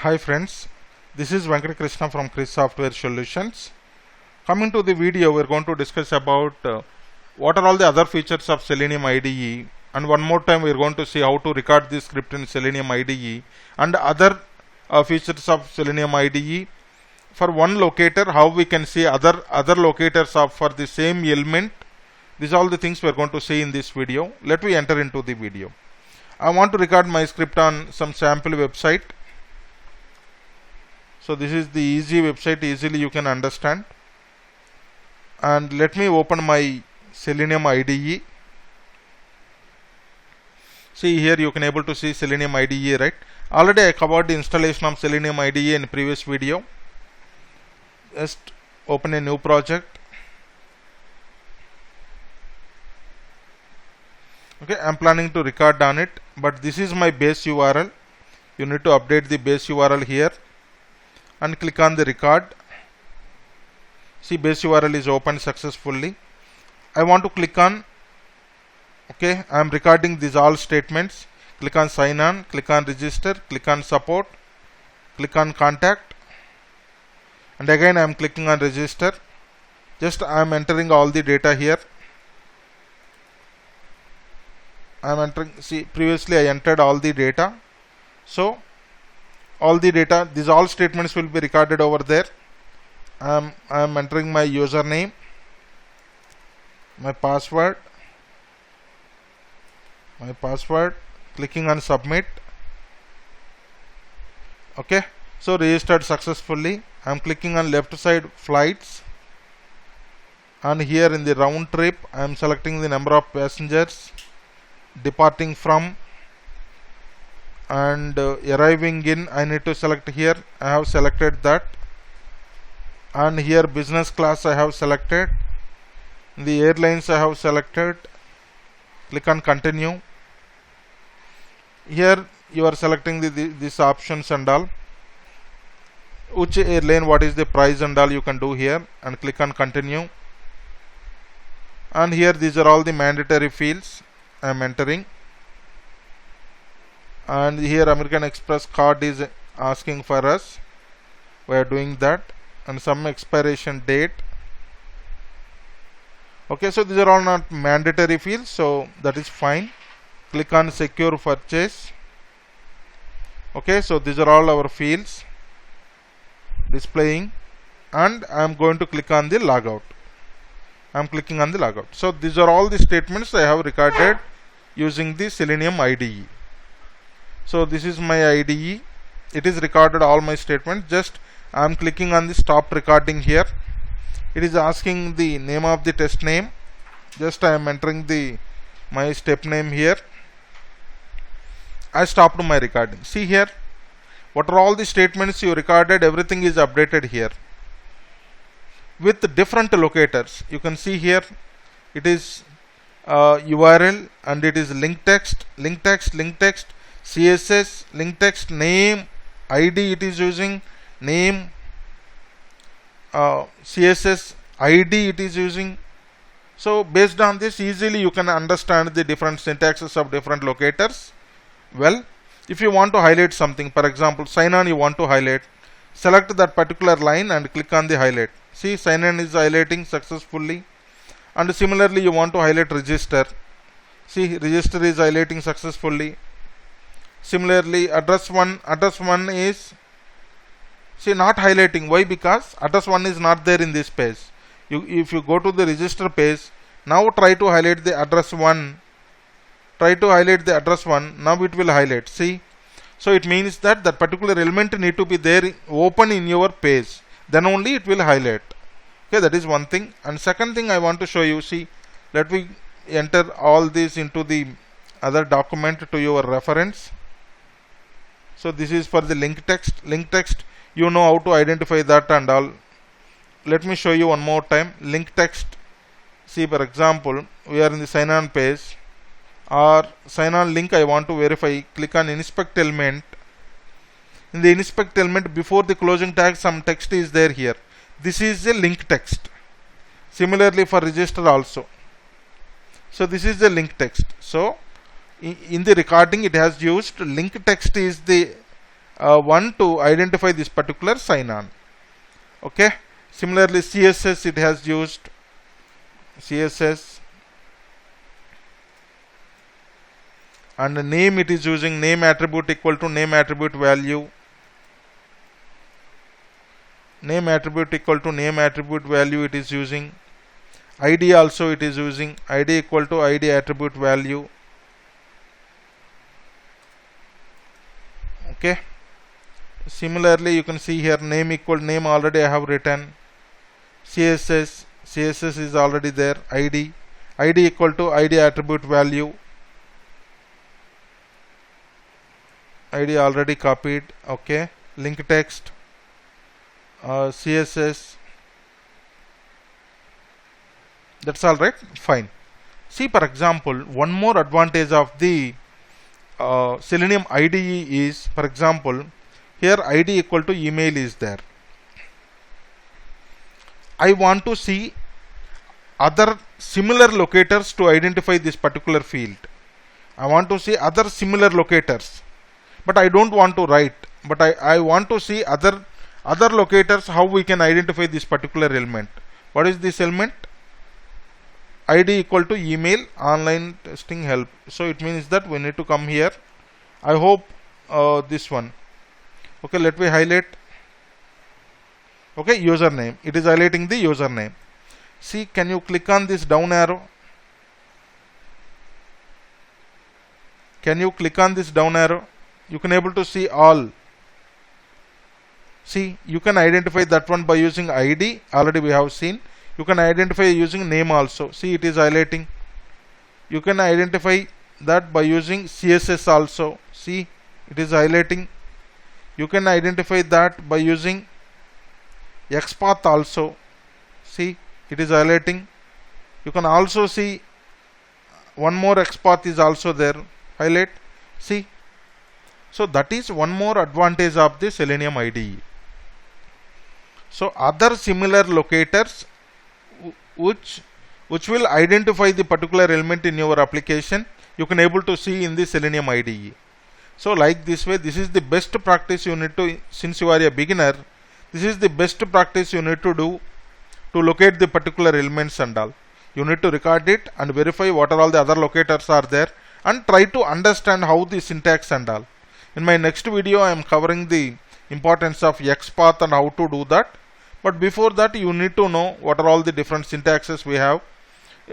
Hi friends, this is Venkat Krishna from Chris Software Solutions. Coming to the video, we are going to discuss about what are all the other features of Selenium IDE, and one more time we are going to see how to record this script in Selenium IDE and other features of Selenium IDE. For one locator, how we can see other locators of for the same element. These are all the things we are going to see in this video. Let me enter into the video. I want to record my script on some sample website. So this is the easy website, easily you can understand. And let me open my Selenium IDE. See here you can able to see Selenium IDE, right? Already I covered the installation of Selenium IDE in previous video. Just open a new project. Okay, I am planning to record on it, but this is my base URL. You need to update the base URL here and click on the record. See, base URL is opened successfully. I want to click on, okay, I am recording these all statements. Click on sign on, click on register, click on support, click on contact, and again I am clicking on register. Just I am entering all the data here. I am entering, see, previously I entered all the data. So all the data, these all statements will be recorded over there. I am entering my username, my password, clicking on submit. Okay, so registered successfully. I am clicking on left side flights, and here in the round trip I am selecting the number of passengers departing from and arriving in. I need to select here. I have selected that, and here business class I have selected, the airlines I have selected. Click on continue. Here you are selecting these options and all, which airline, what is the price and all you can do here, and click on continue. And here these are all the mandatory fields I am entering. And here American Express card is asking for us. We are doing that, and some expiration date. Okay, so these are all not mandatory fields, so that is fine. Click on secure purchase. Okay, so these are all our fields displaying, and I am going to click on the logout. I am clicking on the logout. So these are all the statements I have recorded using the Selenium IDE. So this is my IDE. It is recorded all my statements. Just I am clicking on the stop recording here. It is asking the name of the test name. Just I am entering my step name here. I stopped my recording. See here, what are all the statements you recorded? Everything is updated here with different locators. You can see here it is URL, and it is link text, CSS, link text, name, ID it is using, name, CSS, ID it is using. So based on this, easily you can understand the different syntaxes of different locators. Well, if you want to highlight something, for example, sign on you want to highlight, select that particular line and click on the highlight. See, sign on is highlighting successfully. And similarly you want to highlight register. See, register is highlighting successfully. Similarly, address 1 is, see, not highlighting. Why? Because address 1 is not there in this page. If you go to the register page, now try to highlight the address 1. Now it will highlight. See, so it means that particular element need to be there open in your page, then only it will highlight. Okay, that is one thing. And second thing I want to show you, see, let me enter all this into the other document to your reference. So this is for the link text. You know how to identify that and all. Let me show you one more time. Link text. See, for example, we are in the sign on page, or sign on link I want to verify. Click on inspect element. In the inspect element, before the closing tag, some text is there here. This is a link text. Similarly for register also. So this is the link text. So in the recording it has used link text is the one to identify this particular sign on. Okay. Similarly, CSS it has used CSS, and name it is using name attribute equal to name attribute value. Name attribute equal to name attribute value it is using. ID also it is using ID equal to ID attribute value. Okay. Similarly, you can see here name equal name already I have written. CSS is already there. ID equal to ID attribute value. ID already copied. Okay. Link text, CSS. That's all right. Fine. See, for example, one more advantage of the Selenium IDE is, for example, here ID equal to email is there. I want to see other similar locators to identify this particular field. I want to see other similar locators, but I don't want to write, but I want to see other locators, how we can identify this particular element. What is this element? ID equal to email online testing help. So it means that we need to come here. I hope this one. Okay, let me highlight. Okay, username. It is highlighting the username. See, can you click on this down arrow? Can you click on this down arrow? You can able to see all. See, you can identify that one by using ID. Already we have seen. You can identify using name also. See, it is highlighting. You can identify that by using CSS also. See, it is highlighting. You can identify that by using XPath also. See, it is highlighting. You can also see one more XPath is also there. Highlight. See. So that is one more advantage of the Selenium IDE. So other similar locators which will identify the particular element in your application, you can able to see in the Selenium IDE. So like this way, this is the best practice you need to, since you are a beginner, this is the best practice you need to do to locate the particular elements and all. You need to record it and verify what are all the other locators are there, and try to understand how the syntax and all. In my next video, I am covering the importance of XPath and how to do that. But before that, you need to know what are all the different syntaxes we have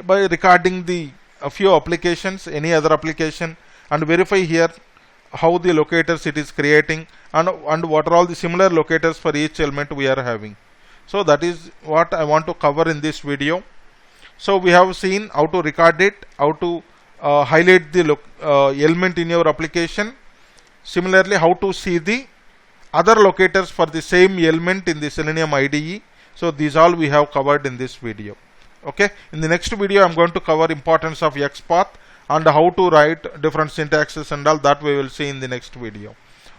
by recording a few applications, any other application, and verify here how the locators it is creating and what are all the similar locators for each element we are having. So that is what I want to cover in this video. So we have seen how to record it, how to highlight the element in your application. Similarly, how to see the other locators for the same element in the Selenium IDE. So these all we have covered in this video. Okay. In the next video, I am going to cover importance of XPath and how to write different syntaxes and all that we will see in the next video.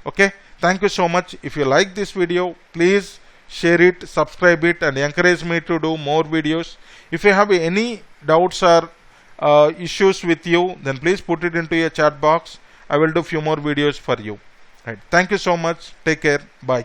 Okay. Thank you so much. If you like this video, please share it, subscribe it, and encourage me to do more videos. If you have any doubts or issues with you, then please put it into a chat box. I will do few more videos for you. Right. Thank you so much. Take care. Bye.